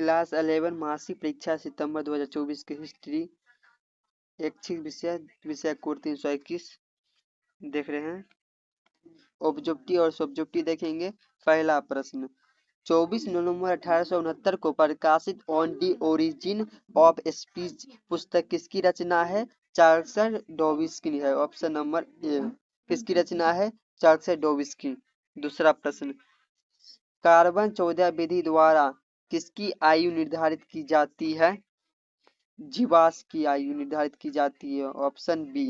Class 11 मासिक परीक्षा सितंबर 2024 की हिस्ट्री ऐच्छिक विषय कोड 321 देख रहे हैं। ऑब्जेक्टिव और सब्जेक्टिव देखेंगे। पहला प्रश्न, 24 नवंबर 1869 को प्रकाशित on the origin of speech पुस्तक किसकी रचना है? चार्ल्स डॉविस्की है। Option number A. किसकी रचना है? चार्ल्स डॉविस्की। दूसरा प्रश्न, कार्बन 14 विधि द्वारा किसकी आयु निर्धारित की जाती है? जीवाश्म की आयु निर्धारित की जाती है। Option B.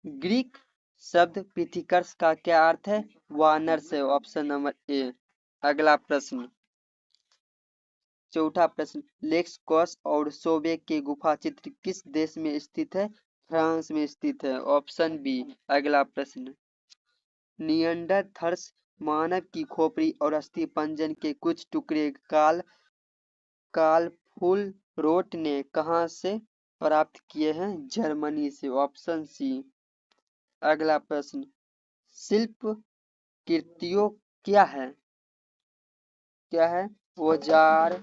ग्रीक शब्द पिथिकर्स का क्या अर्थ है? वानर से। Option number A. अगला प्रश्न, चौथा प्रश्न, लेक्सकॉस और सोबे के गुफा चित्र किस देश में स्थित है? फ्रांस में स्थित है। Option B. अगला प्रश्न, निएंडरथल्स मानव की खोपड़ी और अस्थि पंजन के कुछ टुकड़े कार्ल फुलरोट ने कहां से प्राप्त किए हैं? जर्मनी से। Option C. अगला प्रश्न, शिल्प कृतियों क्या है? औजार,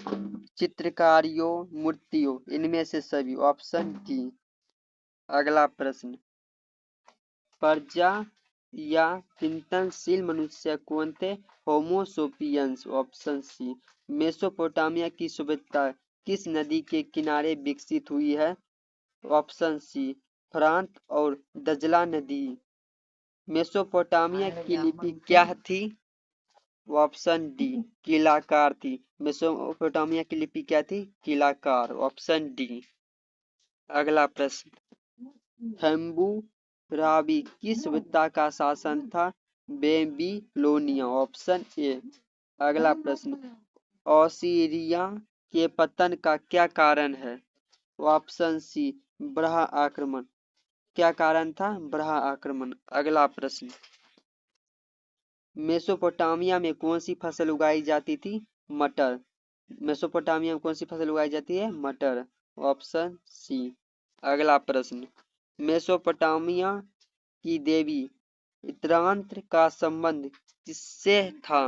चित्रकारियों, मूर्तियों, इनमें से सभी। Option D. अगला प्रश्न, प्रजा या चिंतनशील मनुष्य कौन थे? होमो सोपियंस। Option C. मेसोपोटामिया की सभ्यता किस नदी के किनारे विकसित हुई है? Option C. फरात और दजला नदी। मेसोपोटामिया की लिपि क्या थी? Option D. कीलाकार थी। मेसोपोटामिया की लिपि क्या थी? कीलाकार। Option D. अगला प्रश्न, हम्मुराबी किस सभ्यता का शासन था? बेबीलोनिया। Option A. अगला प्रश्न, असीरिया के पतन का क्या कारण है? ऑप्शन सी। ब्रह आक्रमण। क्या कारण था? ब्रह आक्रमण। अगला प्रश्न, मेसोपोटामिया में कौन सी फसल उगाई जाती थी? मटर। मेसोपोटामिया में कौन सी फसल उगाई जाती है? मटर। Option C. अगला प्रश्न, मेसोपोटामिया की देवी इत्रांत्र का संबंध किससे था?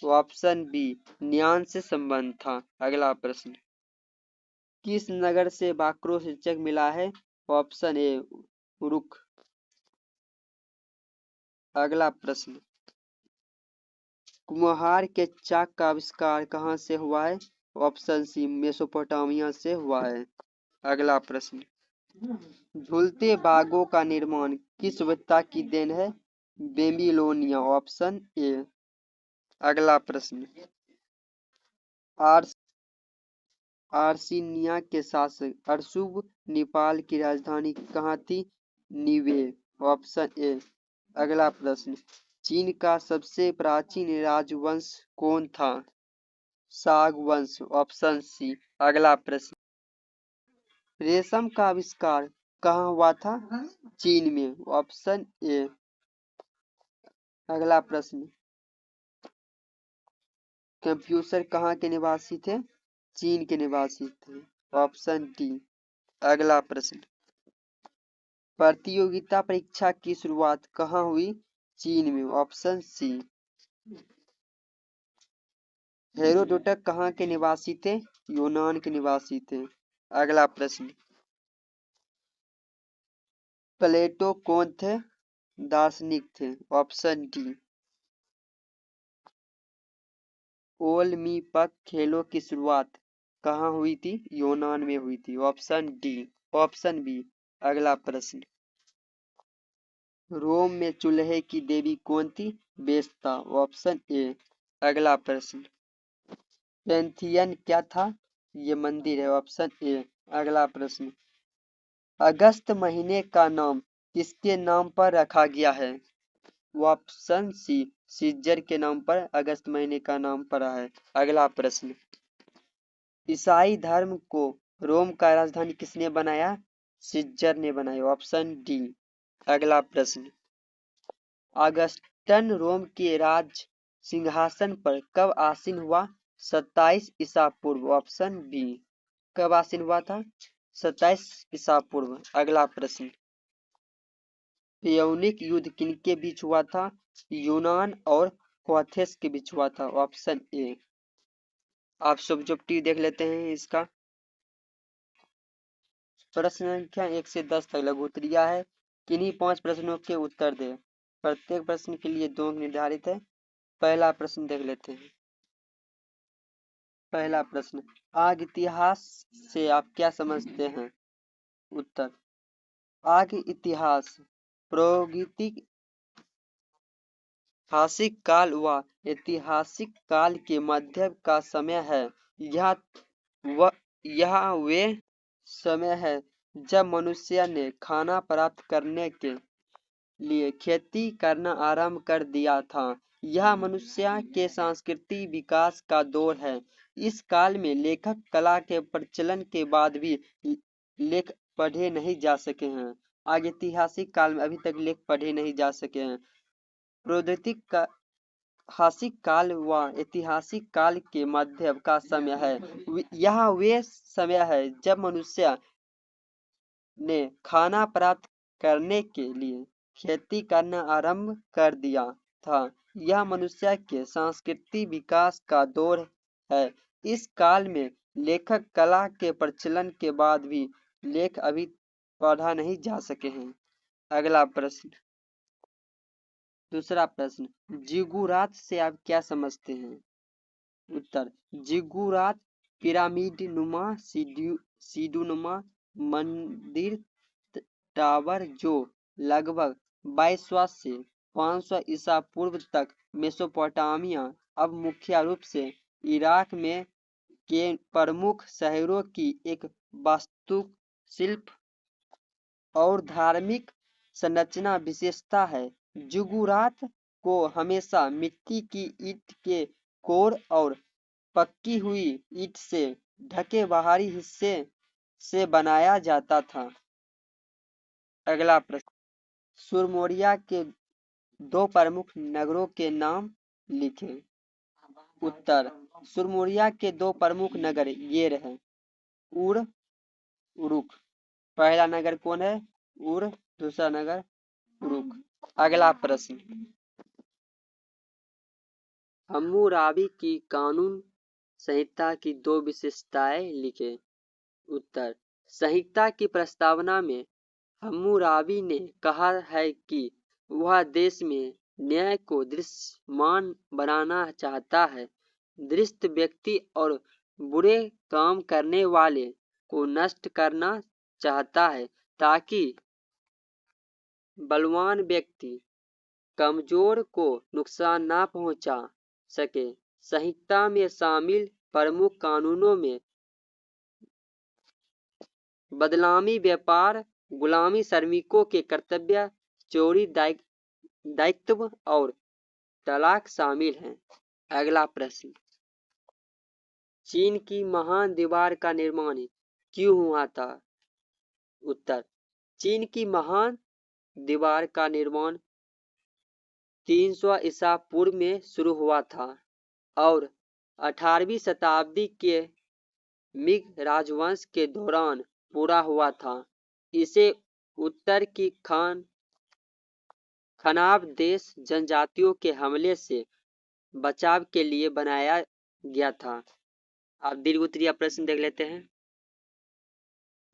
Option B. न्यान से संबंध था। अगला प्रश्न, किस नगर से बाक्रो शीर्षक मिला है? ऑप्शन ए। उरुक। अगला प्रश्न, कुम्हार के चाक का आविष्कार कहाँ से हुआ है? ऑप्शन सी। मेसोपोटामिया से हुआ है। अगला प्रश्न, झूलते बागों का निर्माण किस सभ्यता की देन है? बेबीलोनिया। Option A. अगला प्रश्न, आर्सिनिया के शासक अरशुर्बनिपाल की राजधानी कहाँ थी? निवे। Option A. अगला प्रश्न, चीन का सबसे प्राचीन राजवंश कौन था? शाग वंश। Option C. अगला प्रश्न, रेशम का आविष्कार कहाँ हुआ था? चीन में। Option A. अगला प्रश्न, कंफ्यूशर कहाँ के निवासी थे? चीन के निवासी थे। Option D. अगला प्रश्न, प्रतियोगिता परीक्षा की शुरुआत कहाँ हुई? चीन में। Option C. हेरोडोटस कहाँ के निवासी थे? यूनान के निवासी थे। अगला प्रश्न, प्लेटो कौन थे? दार्शनिक थे। Option D. ओलंपिक खेलों की शुरुआत कहाँ हुई थी? यूनान में हुई थी। Option D. Option B. अगला प्रश्न, रोम में चूल्हे की देवी कौन थी? वेस्टा। Option A. अगला प्रश्न, पैंथियन क्या था? ये मंदिर है। Option A. अगला प्रश्न, अगस्त महीने का नाम किसके नाम पर रखा गया है? ऑप्शन सी। सीजर के नाम पर अगस्त महीने का नाम पड़ा है। अगला प्रश्न, ईसाई धर्म को रोम का राजधानी किसने बनाया? सीजर ने बनाई। Option D. अगला प्रश्न, अगस्टन रोम के राज सिंहासन पर कब आसीन हुआ? 27 ईसा पूर्व। Option B. कब आसीन हुआ था? 27 ईसा पूर्व। अगला प्रश्न, प्यूनिक युद्ध किनके बीच हुआ था? यूनान और क्वाथेस के बीच हुआ था। Option A. आप सब्जेक्टिव देख लेते हैं इसका। प्रश्न संख्या 1 से 10 तक लघु उत्तरीय है। किन्हीं 5 प्रश्नों के उत्तर दें। प्रत्येक प्रश्न के लिए 2 अंक निर्धारित है। पहला प्रश्न देख लेते हैं। पहला प्रश्न, आग इतिहास से आप क्या समझते हैं? उत्तर, आग इतिहास प्रागैतिहासिक काल व ऐतिहासिक काल के मध्य का समय है। यह वे समय है जब मनुष्य ने खाना प्राप्त करने के लिए खेती करना आरंभ कर दिया था। यह मनुष्य के सांस्कृतिक विकास का दौर है। इस काल में लेखक कला के प्रचलन के बाद भी लेख पढ़े नहीं जा सके हैं। आगे ऐतिहासिक काल में अभी तक लेख पढ़े नहीं जा सके हैं। प्रागैतिहासिक काल व ऐतिहासिक काल के मध्य का समय है। यह वे समय है जब मनुष्य ने खाना प्राप्त करने के लिए खेती करना आरंभ कर दिया था। यह मनुष्य के सांस्कृतिक विकास का दौर है। इस काल में लेखक कला के प्रचलन के बाद भी लेख अभी पढ़ा नहीं जा सके हैं। अगला प्रश्न, दूसरा प्रश्न, जिगुरात से आप क्या समझते हैं? उत्तर, जिगुरात पिरामिड नुमा सीढ़ीनुमा मंदिर टावर जो लगभग 2200 से 500 ईसा पूर्व तक मेसोपोटामिया, अब मुख्य रूप से इराक में के प्रमुख शहरों की एक वास्तुशिल्प और धार्मिक संरचना विशेषता है। जिगुरात को हमेशा मिट्टी की ईंट के कोर और पकी हुई ईंट से ढके बाहरी हिस्से से बनाया जाता था। अगला प्रश्न, सुरमोरिया के 2 प्रमुख नगरों के नाम लिखें। उत्तर, सुरमोरिया के 2 प्रमुख नगर ये रहे, उर, उरुक। पहला नगर कौन है? उर। दूसरा नगर उरुक। अगला प्रश्न, हम्मुराबी की कानून संहिता की 2 विशेषताएं लिखें। उत्तर, संहिता की प्रस्तावना में हम्मुराबी ने कहा है कि वह देश में न्याय को दृश्यमान बनाना चाहता है, दुष्ट व्यक्ति और बुरे काम करने वाले को नष्ट करना चाहता है ताकि बलवान व्यक्ति कमजोर को नुकसान न पहुंचा सके। संहिता में शामिल प्रमुख कानूनों में बदनामी व्यापार, गुलामी, श्रमिकों के कर्तव्य, चोरी, दायित्व और तलाक शामिल हैं। अगला प्रश्न, चीन की महान दीवार का निर्माण क्यों हुआ था? उत्तर, चीन की महान दीवार का निर्माण 300 ईसा पूर्व में शुरू हुआ था और 18वीं शताब्दी के मिंग राजवंश के दौरान पूरा हुआ था। इसे उत्तर की खानाब देश जनजातियों के हमले से बचाव के लिए बनाया गया था। आप दीर्घ उत्तरीय प्रश्न देख लेते हैं।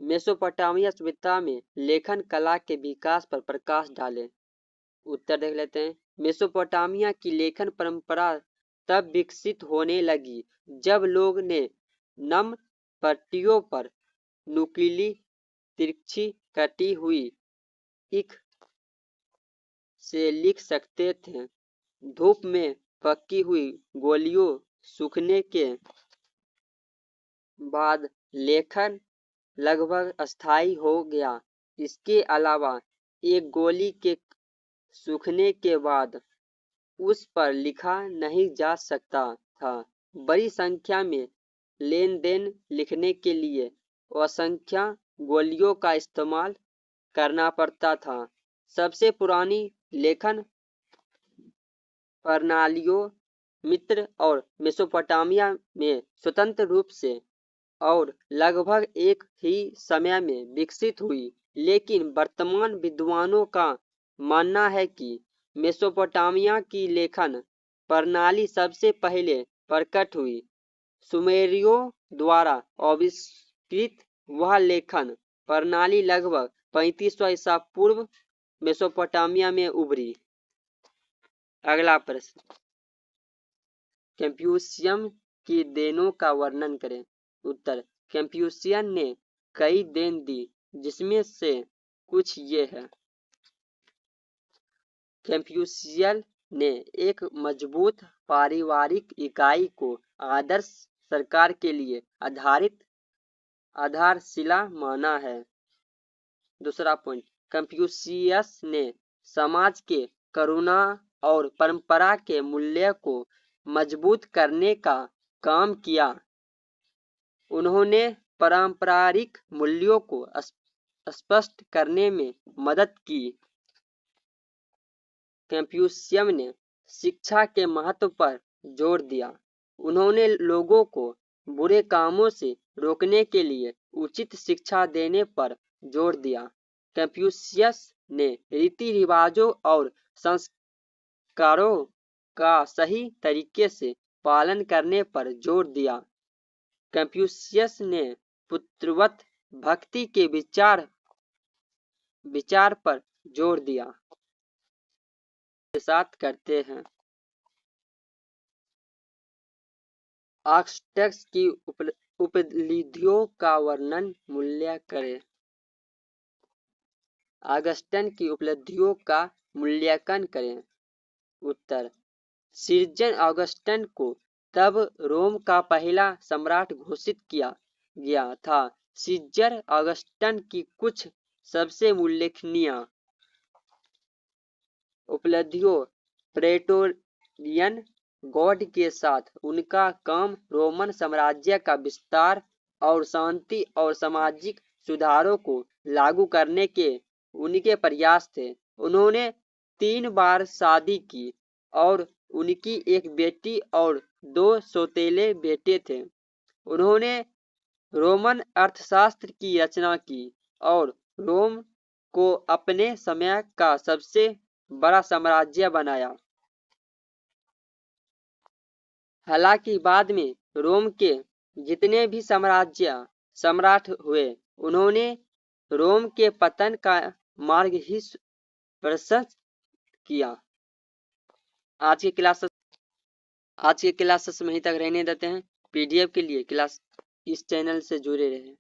मेसोपोटामिया सभ्यता में लेखन कला के विकास पर प्रकाश डालें। उत्तर देख लेते हैं। मेसोपोटामिया की लेखन परंपरा तब विकसित होने लगी जब लोग ने नम पट्टियों पर नुकीली तिरछी कटी हुई ईख से लिख सकते थे। धूप में पकी हुई गोलियों सूखने के बाद लेखन लगभग अस्थायी हो गया। इसके अलावा एक गोली के सूखने के बाद उस पर लिखा नहीं जा सकता था। बड़ी संख्या में लेन देन लिखने के लिए असंख्य गोलियों का इस्तेमाल करना पड़ता था। सबसे पुरानी लेखन प्रणालियों मिस्र और मेसोपोटामिया में स्वतंत्र रूप से और लगभग एक ही समय में विकसित हुई, लेकिन वर्तमान विद्वानों का मानना है कि मेसोपोटामिया की लेखन प्रणाली सबसे पहले प्रकट हुई सुमेरियों द्वारा आविष्कृत वह लेखन प्रणाली लगभग 3500 ईसा पूर्व मेसोपोटामिया में उभरी। अगला प्रश्न, कंफ्यूशियस की देनों का वर्णन करें। उत्तर, कंफ्यूशियस ने कई देन दी, जिसमें से कुछ ये है। कंफ्यूशियस ने एक मजबूत पारिवारिक इकाई को आदर्श सरकार के लिए आधारशिला माना है। दूसरा पॉइंट, कंफ्यूशियस ने समाज के करुणा और परंपरा के मूल्य को मजबूत करने का काम किया। उन्होंने पारंपरिक मूल्यों को स्पष्ट करने में मदद की। कंफ्यूशियस ने शिक्षा के महत्व पर जोर दिया। उन्होंने लोगों को बुरे कामों से रोकने के लिए उचित शिक्षा देने पर जोर दिया। कंफ्यूशियस ने रीति रिवाजों और संस्कारों का सही तरीके से पालन करने पर जोर दिया। कंफ्यूशियस ने पुत्रवत भक्ति के विचार पर जोर दिया। के साथ करते हैं। ऑगस्टस की उपलब्धियों का वर्णन मूल्य करें। ऑगस्टस की उपलब्धियों का मूल्यांकन करें। उत्तर, सीजन ऑगस्टस को तब रोम का पहला सम्राट घोषित किया गया था। सीजर ऑगस्टस की कुछ सबसे उल्लेखनीय उपलब्धियों, प्रेटोरियन गार्ड के साथ उनका काम रोमन साम्राज्य का विस्तार और शांति और सामाजिक सुधारों को लागू करने के उनके प्रयास थे। उन्होंने 3 बार शादी की और उनकी एक बेटी और 2 सौतेले बेटे थे। उन्होंने रोमन अर्थशास्त्र की रचना की और रोम को अपने समय का सबसे बड़ा साम्राज्य बनाया। हालांकि बाद में रोम के जितने भी सम्राट हुए, उन्होंने रोम के पतन का मार्ग ही प्रशस्त किया। आज के क्लासेस में ही तक रहने देते हैं। पीडीएफ के लिए क्लास इस चैनल से जुड़े रहें।